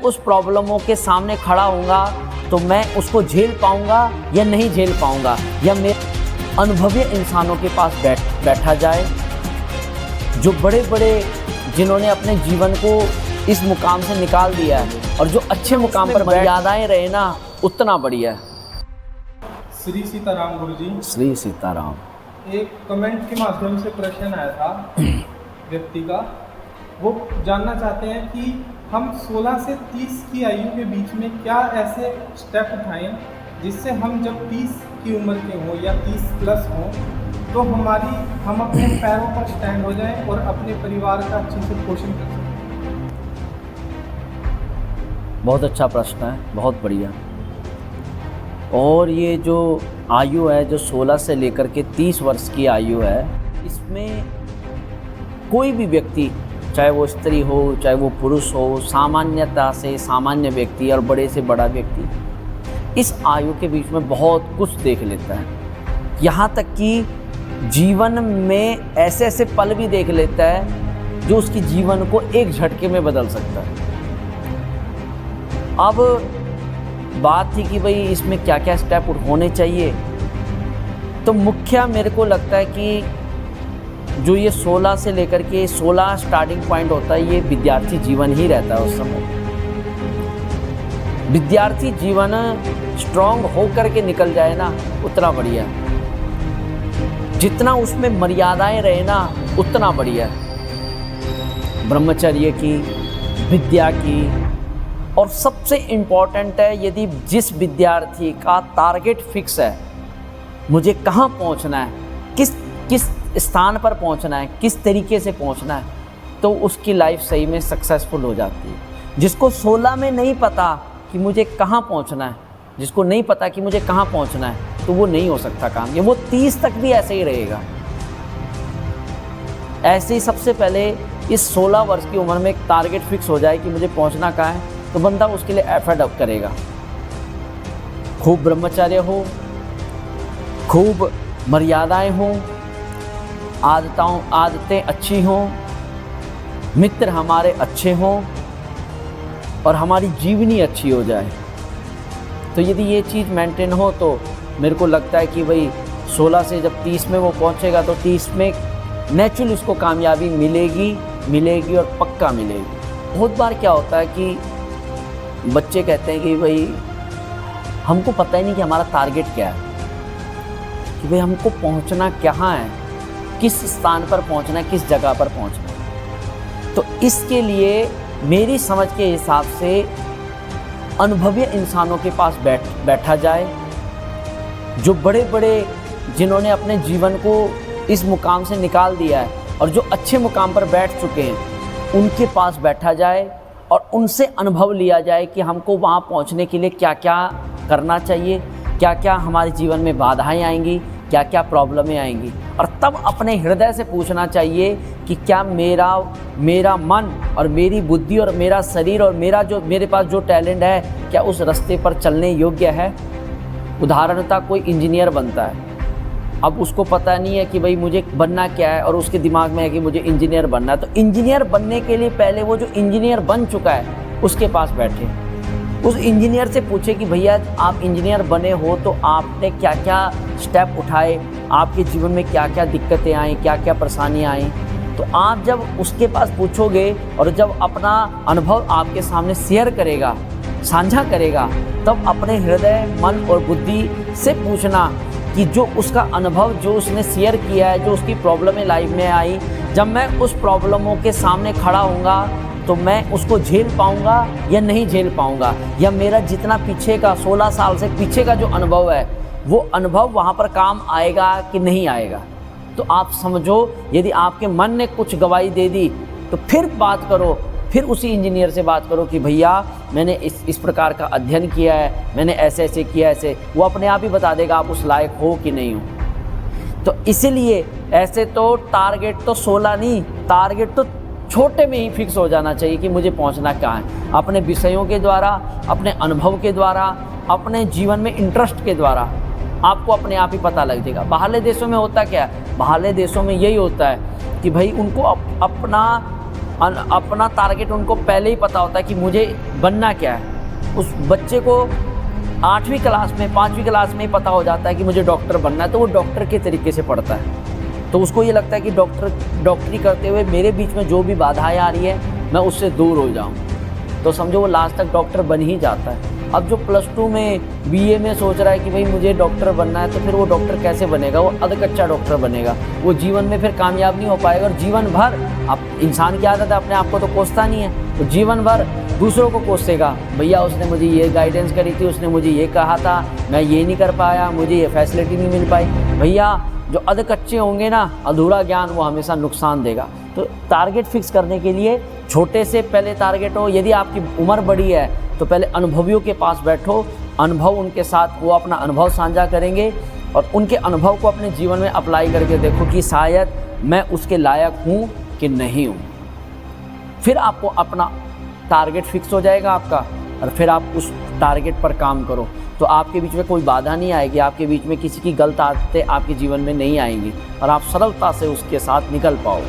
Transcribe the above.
उस प्रॉब्लमों के सामने खड़ा होऊंगा तो मैं उसको झेल पाऊंगा या नहीं झेल पाऊंगा, या मेरे अनुभवी इंसानों के पास बैठा जाए, जो बड़े बड़े जिन्होंने अपने जीवन को इस मुकाम से निकाल दिया है और जो अच्छे मुकाम पर मर्यादाएं रहे ना, उतना बढ़िया। श्री सीताराम गुरु जी। श्री सीताराम। एक कमेंट के माध्यम से प्रश्न आया था व्यक्ति का, वो जानना चाहते हैं कि हम 16 से 30 की आयु के बीच में क्या ऐसे स्टेप उठाएं जिससे हम जब 30 की उम्र के हों या 30 प्लस हों तो हम अपने पैरों पर स्टैंड हो जाएं और अपने परिवार का अच्छे से पोषण कर सकें। बहुत अच्छा प्रश्न है, बहुत बढ़िया। और ये जो आयु है, जो 16 से लेकर के 30 वर्ष की आयु है, इसमें कोई भी व्यक्ति, चाहे वो स्त्री हो चाहे वो पुरुष हो, सामान्यता से सामान्य व्यक्ति और बड़े से बड़ा व्यक्ति, इस आयु के बीच में बहुत कुछ देख लेता है। यहाँ तक कि जीवन में ऐसे ऐसे पल भी देख लेता है जो उसकी जीवन को एक झटके में बदल सकता है। अब बात थी कि भाई इसमें क्या क्या स्टेप होने चाहिए, तो मुख्य मेरे को लगता है कि जो ये 16 से लेकर के 16 स्टार्टिंग पॉइंट होता है, ये विद्यार्थी जीवन ही रहता है। उस समय विद्यार्थी जीवन स्ट्रांग होकर के निकल जाए ना, उतना बढ़िया। जितना उसमें मर्यादाएं रहे ना, उतना बढ़िया। ब्रह्मचर्य की, विद्या की, और सबसे इम्पॉर्टेंट है, यदि जिस विद्यार्थी का टारगेट फिक्स है, मुझे कहाँ पहुँचना है, किस स्थान पर पहुँचना है, किस तरीके से पहुँचना है, तो उसकी लाइफ सही में सक्सेसफुल हो जाती है। जिसको 16 में नहीं पता कि मुझे कहाँ पहुँचना है, जिसको नहीं पता कि मुझे कहाँ पहुँचना है, तो वो नहीं हो सकता काम, या वो 30 तक भी ऐसे ही रहेगा। ऐसे ही सबसे पहले इस 16 वर्ष की उम्र में एक टारगेट फिक्स हो जाए कि मुझे पहुँचना कहाँ है, तो बंदा उसके लिए एफर्ट अप करेगा। खूब ब्रह्मचर्य हो, खूब मर्यादाएं हों, आदतें अच्छी हों, मित्र हमारे अच्छे हों और हमारी जीवनी अच्छी हो जाए। तो यदि ये चीज़ मेंटेन हो तो मेरे को लगता है कि भाई 16 से जब 30 में वो पहुंचेगा तो 30 में नेचुरली उसको कामयाबी मिलेगी और पक्का मिलेगी। बहुत बार क्या होता है कि बच्चे कहते हैं कि भाई हमको पता ही नहीं कि हमारा टारगेट क्या है, कि भाई हमको पहुंचना कहाँ है, किस स्थान पर पहुंचना है, किस जगह पर पहुंचना है। तो इसके लिए मेरी समझ के हिसाब से अनुभवी इंसानों के पास बैठा जाए, जो बड़े बड़े जिन्होंने अपने जीवन को इस मुकाम से निकाल दिया है और जो अच्छे मुकाम पर बैठ चुके हैं, उनके पास बैठा जाए और उनसे अनुभव लिया जाए कि हमको वहाँ पहुँचने के लिए क्या क्या करना चाहिए, क्या क्या हमारे जीवन में बाधाएं आएंगी, क्या क्या प्रॉब्लमें आएंगी। और तब अपने हृदय से पूछना चाहिए कि क्या मेरा मन और मेरी बुद्धि और मेरा शरीर और मेरे पास जो टैलेंट है, क्या उस रास्ते पर चलने योग्य है। उदाहरणतः कोई इंजीनियर बनता है, अब उसको पता नहीं है कि भाई मुझे बनना क्या है, और उसके दिमाग में है कि मुझे इंजीनियर बनना है। तो इंजीनियर बनने के लिए पहले वो जो इंजीनियर बन चुका है उसके पास बैठे, उस इंजीनियर से पूछे कि भैया आप इंजीनियर बने हो तो आपने क्या क्या स्टेप उठाए, आपके जीवन में क्या क्या दिक्कतें आई, क्या क्या परेशानियाँ आई। तो आप जब उसके पास पूछोगे और जब अपना अनुभव आपके सामने शेयर करेगा, साझा करेगा, तब अपने हृदय, मन और बुद्धि से पूछना कि जो उसका अनुभव जो उसने शेयर किया है, जो उसकी प्रॉब्लमें लाइफ में आई, जब मैं उस प्रॉब्लमों के सामने खड़ा होऊंगा तो मैं उसको झेल पाऊंगा या नहीं झेल पाऊंगा, या मेरा जितना पीछे का 16 साल से पीछे का जो अनुभव है, वो अनुभव वहाँ पर काम आएगा कि नहीं आएगा। तो आप समझो, यदि आपके मन ने कुछ गवाही दे दी तो फिर बात करो, फिर उसी इंजीनियर से बात करो कि भैया मैंने इस प्रकार का अध्ययन किया है, मैंने ऐसे ऐसे किया, ऐसे। वो अपने आप ही बता देगा आप उस लायक हो कि नहीं हो। तो इसीलिए ऐसे तो टारगेट तो 16 नहीं, टारगेट तो छोटे में ही फिक्स हो जाना चाहिए कि मुझे पहुंचना कहाँ है। अपने विषयों के द्वारा, अपने अनुभव के द्वारा, अपने जीवन में इंटरेस्ट के द्वारा आपको अपने आप ही पता लग जाएगा। बाहरले देशों में होता क्या है, बाहरले देशों में यही होता है कि भाई उनको अपना अपना टारगेट उनको पहले ही पता होता है कि मुझे बनना क्या है। उस बच्चे को 8वीं क्लास में 5वीं क्लास में ही पता हो जाता है कि मुझे डॉक्टर बनना है, तो वो डॉक्टर के तरीके से पढ़ता है। तो उसको ये लगता है कि डॉक्टरी करते हुए मेरे बीच में जो भी बाधाएं आ रही है मैं उससे दूर हो जाऊं, तो समझो वो लास्ट तक डॉक्टर बन ही जाता है। अब जो +2 में BA में सोच रहा है कि भाई मुझे डॉक्टर बनना है, तो फिर वो डॉक्टर कैसे बनेगा? वो अधकच्चा डॉक्टर बनेगा, वो जीवन में फिर कामयाब नहीं हो पाएगा। और जीवन भर, अब इंसान की आदत है अपने आप को तो कोसता नहीं है, तो जीवन भर दूसरों को कोसेगा। भैया उसने मुझे ये गाइडेंस करी थी, उसने मुझे ये कहा था, मैं ये नहीं कर पाया, मुझे ये फैसिलिटी नहीं मिल पाई। भैया जो अधकच्चे होंगे ना, अधूरा ज्ञान वो हमेशा नुकसान देगा। तो टारगेट फिक्स करने के लिए छोटे से पहले टारगेट हो। यदि आपकी उम्र बड़ी है तो पहले अनुभवियों के पास बैठो, अनुभव उनके साथ, वो अपना अनुभव साझा करेंगे और उनके अनुभव को अपने जीवन में अप्लाई करके देखो कि शायद मैं उसके लायक हूँ कि नहीं हूँ। फिर आपको अपना टारगेट फिक्स हो जाएगा आपका, और फिर आप उस टारगेट पर काम करो, तो आपके बीच में कोई बाधा नहीं आएगी, आपके बीच में किसी की गलत आदतें आपके जीवन में नहीं आएंगी और आप सरलता से उसके साथ निकल पाओ।